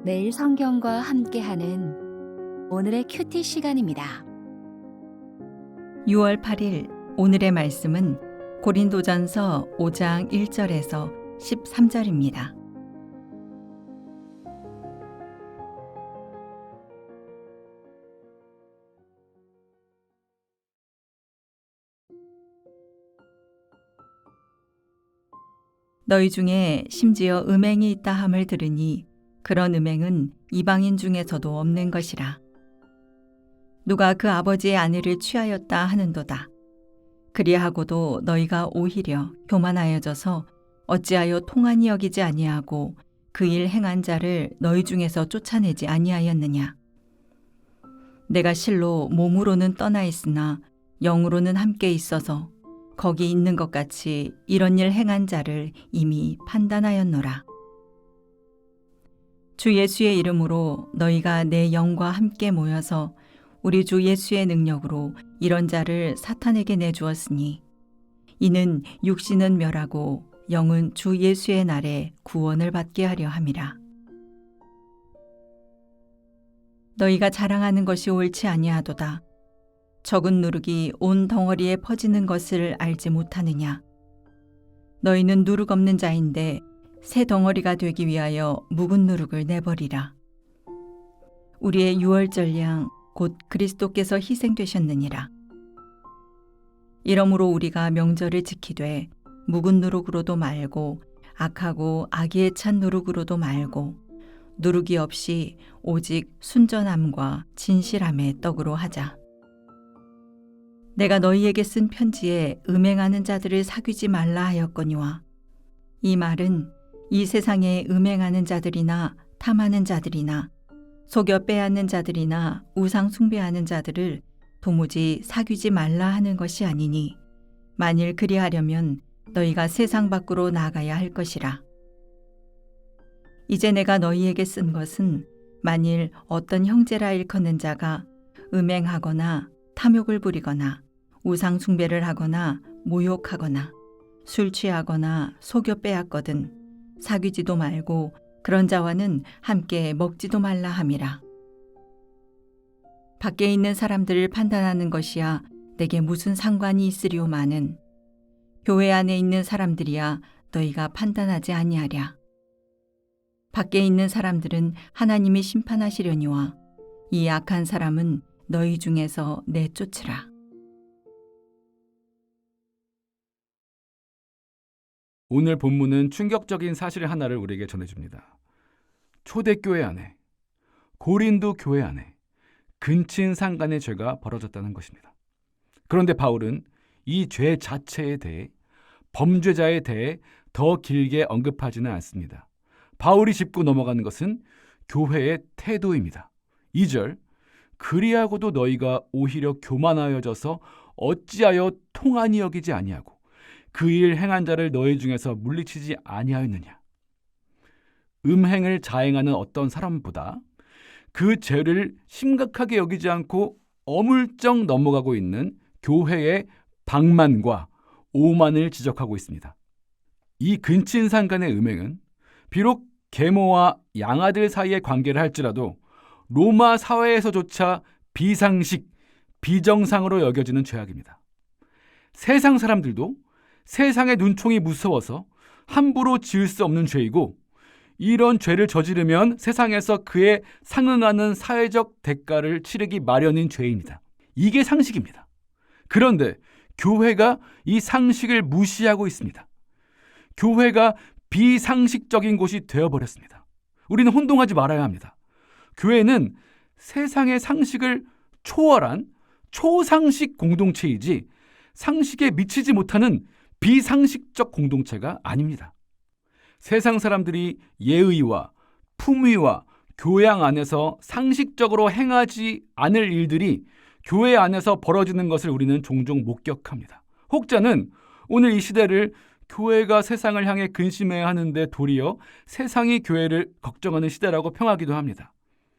매일 성경과 함께하는 오늘의 큐티 시간입니다. 6월 8일 오늘의 말씀은 고린도전서 5장 1절에서 13절입니다. 너희 중에 심지어 음행이 있다 함을 들으니 그런 음행은 이방인 중에서도 없는 것이라. 누가 그 아버지의 아내를 취하였다 하는도다. 그리하고도 너희가 오히려 교만하여져서 어찌하여 통한이 여기지 아니하고 그 일 행한 자를 너희 중에서 쫓아내지 아니하였느냐. 내가 실로 몸으로는 떠나 있으나 영으로는 함께 있어서 거기 있는 것 같이 이런 일 행한 자를 이미 판단하였노라. 주 예수의 이름으로 너희가 내 영과 함께 모여서 우리 주 예수의 능력으로 이런 자를 사탄에게 내주었으니 이는 육신은 멸하고 영은 주 예수의 날에 구원을 받게 하려 함이라. 너희가 자랑하는 것이 옳지 아니하도다. 적은 누룩이 온 덩어리에 퍼지는 것을 알지 못하느냐. 너희는 누룩 없는 자인데 새 덩어리가 되기 위하여 묵은 누룩을 내버리라. 우리의 유월절 양 곧 그리스도께서 희생되셨느니라. 이러므로 우리가 명절을 지키되 묵은 누룩으로도 말고 악하고 악의에 찬 누룩으로도 말고 누룩이 없이 오직 순전함과 진실함의 떡으로 하자. 내가 너희에게 쓴 편지에 음행하는 자들을 사귀지 말라 하였거니와 이 말은 이 세상에 음행하는 자들이나 탐하는 자들이나 속여 빼앗는 자들이나 우상 숭배하는 자들을 도무지 사귀지 말라 하는 것이 아니니 만일 그리하려면 너희가 세상 밖으로 나가야 할 것이라. 이제 내가 너희에게 쓴 것은 만일 어떤 형제라 일컫는 자가 음행하거나 탐욕을 부리거나 우상 숭배를 하거나 모욕하거나 술 취하거나 속여 빼앗거든 사귀지도 말고 그런 자와는 함께 먹지도 말라 함이라. 밖에 있는 사람들을 판단하는 것이야 내게 무슨 상관이 있으리오마는 교회 안에 있는 사람들이야 너희가 판단하지 아니하랴. 밖에 있는 사람들은 하나님이 심판하시려니와 이 악한 사람은 너희 중에서 내쫓으라. 오늘 본문은 충격적인 사실 하나를 우리에게 전해줍니다. 초대교회 안에, 고린도 교회 안에 근친상간의 죄가 벌어졌다는 것입니다. 그런데 바울은 이 죄 자체에 대해, 범죄자에 대해 더 길게 언급하지는 않습니다. 바울이 짚고 넘어가는 것은 교회의 태도입니다. 2절, 그리하고도 너희가 오히려 교만하여져서 어찌하여 통한이 여기지 아니하고 그 일 행한 자를 너희 중에서 물리치지 아니하였느냐. 음행을 자행하는 어떤 사람보다 그 죄를 심각하게 여기지 않고 어물쩍 넘어가고 있는 교회의 방만과 오만을 지적하고 있습니다. 이 근친상간의 음행은 비록 계모와 양아들 사이의 관계를 할지라도 로마 사회에서조차 비상식, 비정상으로 여겨지는 죄악입니다. 세상 사람들도 세상의 눈총이 무서워서 함부로 지을 수 없는 죄이고 이런 죄를 저지르면 세상에서 그에 상응하는 사회적 대가를 치르기 마련인 죄입니다. 이게 상식입니다. 그런데 교회가 이 상식을 무시하고 있습니다. 교회가 비상식적인 곳이 되어버렸습니다. 우리는 혼동하지 말아야 합니다. 교회는 세상의 상식을 초월한 초상식 공동체이지 상식에 미치지 못하는 비상식적 공동체가 아닙니다. 세상 사람들이 예의와 품위와 교양 안에서 상식적으로 행하지 않을 일들이 교회 안에서 벌어지는 것을 우리는 종종 목격합니다. 혹자는 오늘 이 시대를 교회가 세상을 향해 근심해야 하는데 도리어 세상이 교회를 걱정하는 시대라고 평하기도 합니다.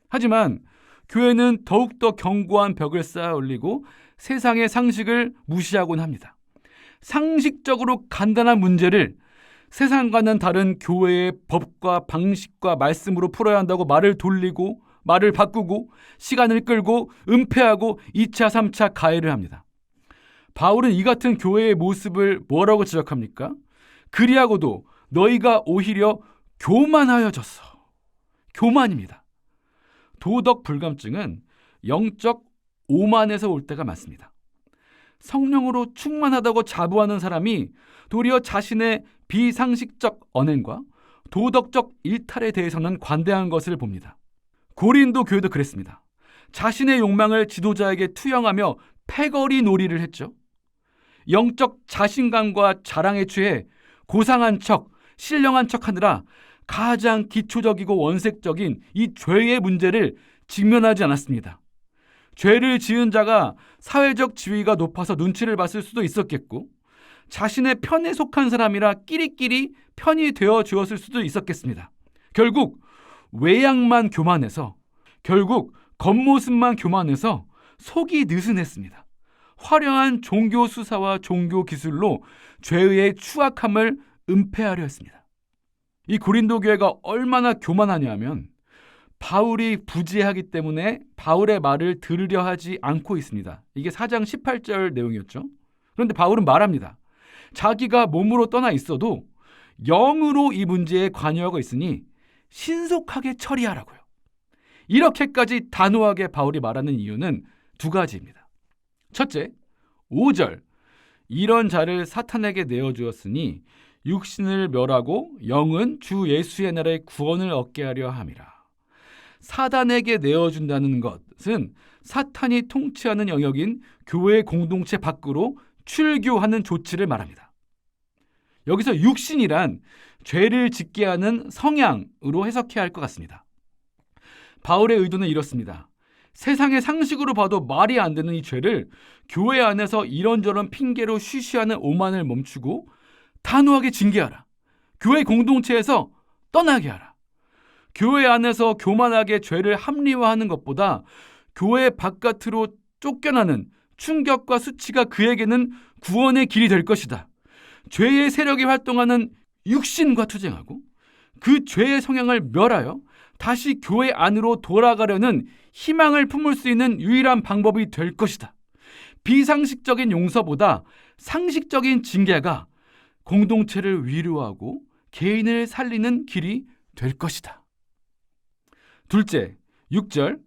하지만 교회는 더욱더 견고한 벽을 쌓아 올리고 세상의 상식을 무시하곤 합니다. 상식적으로 간단한 문제를 세상과는 다른 교회의 법과 방식과 말씀으로 풀어야 한다고 말을 돌리고 말을 바꾸고 시간을 끌고 은폐하고 2차, 3차 가해를 합니다. 바울은 이 같은 교회의 모습을 뭐라고 지적합니까? 그리하고도 너희가 오히려 교만하여졌어. 교만입니다. 도덕 불감증은 영적 오만에서 올 때가 많습니다. 성령으로 충만하다고 자부하는 사람이 도리어 자신의 비상식적 언행과 도덕적 일탈에 대해서는 관대한 것을 봅니다. 고린도 교회도 그랬습니다. 자신의 욕망을 지도자에게 투영하며 패거리 놀이를 했죠. 영적 자신감과 자랑에 취해 고상한 척, 신령한 척 하느라 가장 기초적이고 원색적인 이 죄의 문제를 직면하지 않았습니다. 죄를 지은 자가 사회적 지위가 높아서 눈치를 봤을 수도 있었겠고, 자신의 편에 속한 사람이라 끼리끼리 편이 되어 주었을 수도 있었겠습니다. 결국 외양만 교만해서, 결국 겉모습만 교만해서 속이 느슨했습니다. 화려한 종교 수사와 종교 기술로 죄의 추악함을 은폐하려 했습니다. 이 고린도 교회가 얼마나 교만하냐면 바울이 부재하기 때문에 바울의 말을 들으려 하지 않고 있습니다. 이게 4장 18절 내용이었죠. 그런데 바울은 말합니다. 자기가 몸으로 떠나 있어도 영으로 이 문제에 관여하고 있으니 신속하게 처리하라고요. 이렇게까지 단호하게 바울이 말하는 이유는 두 가지입니다. 첫째, 5절. 이런 자를 사탄에게 내어주었으니 육신을 멸하고 영은 주 예수의 날에 구원을 얻게 하려 함이라. 사단에게 내어준다는 것은 사탄이 통치하는 영역인 교회 공동체 밖으로 출교하는 조치를 말합니다. 여기서 육신이란 죄를 짓게 하는 성향으로 해석해야 할 것 같습니다. 바울의 의도는 이렇습니다. 세상의 상식으로 봐도 말이 안 되는 이 죄를 교회 안에서 이런저런 핑계로 쉬쉬하는 오만을 멈추고 단호하게 징계하라. 교회 공동체에서 떠나게 하라. 교회 안에서 교만하게 죄를 합리화하는 것보다 교회 바깥으로 쫓겨나는 충격과 수치가 그에게는 구원의 길이 될 것이다. 죄의 세력이 활동하는 육신과 투쟁하고 그 죄의 성향을 멸하여 다시 교회 안으로 돌아가려는 희망을 품을 수 있는 유일한 방법이 될 것이다. 비상식적인 용서보다 상식적인 징계가 공동체를 위로하고 개인을 살리는 길이 될 것이다. 둘째, 6절.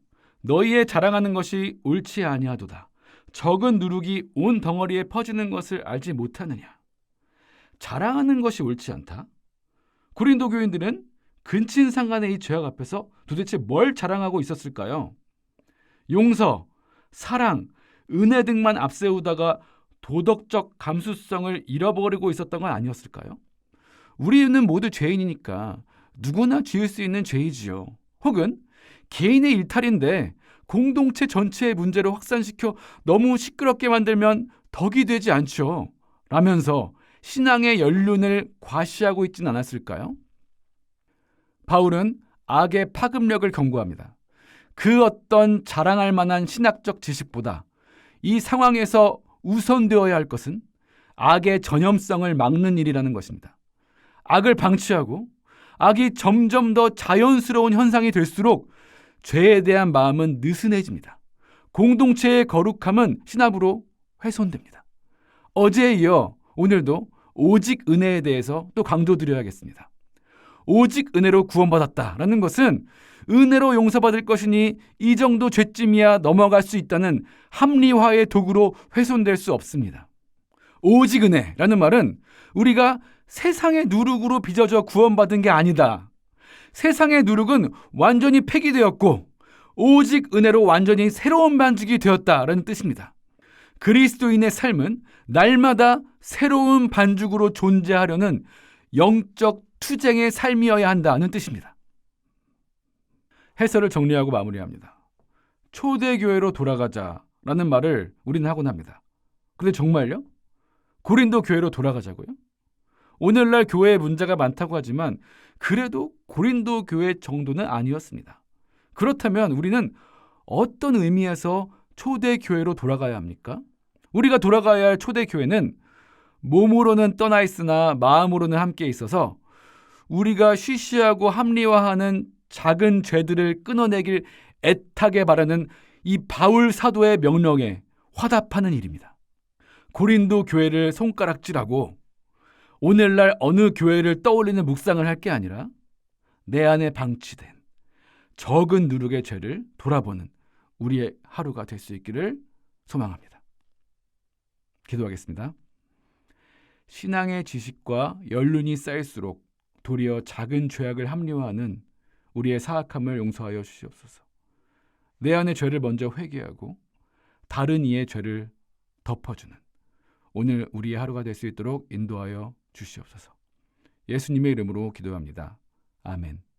너희의 자랑하는 것이 옳지 아니하도다. 적은 누룩이 온 덩어리에 퍼지는 것을 알지 못하느냐. 자랑하는 것이 옳지 않다. 고린도 교인들은 근친상간의 이 죄악 앞에서 도대체 뭘 자랑하고 있었을까요? 용서, 사랑, 은혜 등만 앞세우다가 도덕적 감수성을 잃어버리고 있었던 건 아니었을까요? 우리는 모두 죄인이니까 누구나 지을 수 있는 죄이지요. 혹은 개인의 일탈인데 공동체 전체의 문제를 확산시켜 너무 시끄럽게 만들면 덕이 되지 않죠. 라면서 신앙의 연륜을 과시하고 있진 않았을까요? 바울은 악의 파급력을 경고합니다. 그 어떤 자랑할 만한 신학적 지식보다 이 상황에서 우선되어야 할 것은 악의 전염성을 막는 일이라는 것입니다. 악을 방치하고 악이 점점 더 자연스러운 현상이 될수록 죄에 대한 마음은 느슨해집니다. 공동체의 거룩함은 신압으로 훼손됩니다. 어제에 이어 오늘도 오직 은혜에 대해서 또 강조드려야겠습니다. 오직 은혜로 구원받았다라는 것은 은혜로 용서받을 것이니 이 정도 죄쯤이야 넘어갈 수 있다는 합리화의 도구로 훼손될 수 없습니다. 오직 은혜라는 말은 우리가 세상의 누룩으로 빚어져 구원받은 게 아니다. 세상의 누룩은 완전히 폐기되었고 오직 은혜로 완전히 새로운 반죽이 되었다라는 뜻입니다. 그리스도인의 삶은 날마다 새로운 반죽으로 존재하려는 영적 투쟁의 삶이어야 한다는 뜻입니다. 해설을 정리하고 마무리합니다. 초대교회로 돌아가자라는 말을 우리는 하곤 합니다. 근데 정말요? 고린도 교회로 돌아가자고요? 오늘날 교회에 문제가 많다고 하지만 그래도 고린도 교회 정도는 아니었습니다. 그렇다면 우리는 어떤 의미에서 초대교회로 돌아가야 합니까? 우리가 돌아가야 할 초대교회는 몸으로는 떠나 있으나 마음으로는 함께 있어서 우리가 쉬쉬하고 합리화하는 작은 죄들을 끊어내길 애타게 바라는 이 바울 사도의 명령에 화답하는 일입니다. 고린도 교회를 손가락질하고 오늘날 어느 교회를 떠올리는 묵상을 할 게 아니라 내 안에 방치된 적은 누룩의 죄를 돌아보는 우리의 하루가 될 수 있기를 소망합니다. 기도하겠습니다. 신앙의 지식과 연륜이 쌓일수록 도리어 작은 죄악을 합리화하는 우리의 사악함을 용서하여 주시옵소서. 내 안의 죄를 먼저 회개하고 다른 이의 죄를 덮어주는 오늘 우리의 하루가 될 수 있도록 인도하여 주시옵소서. 예수님의 이름으로 기도합니다. 아멘.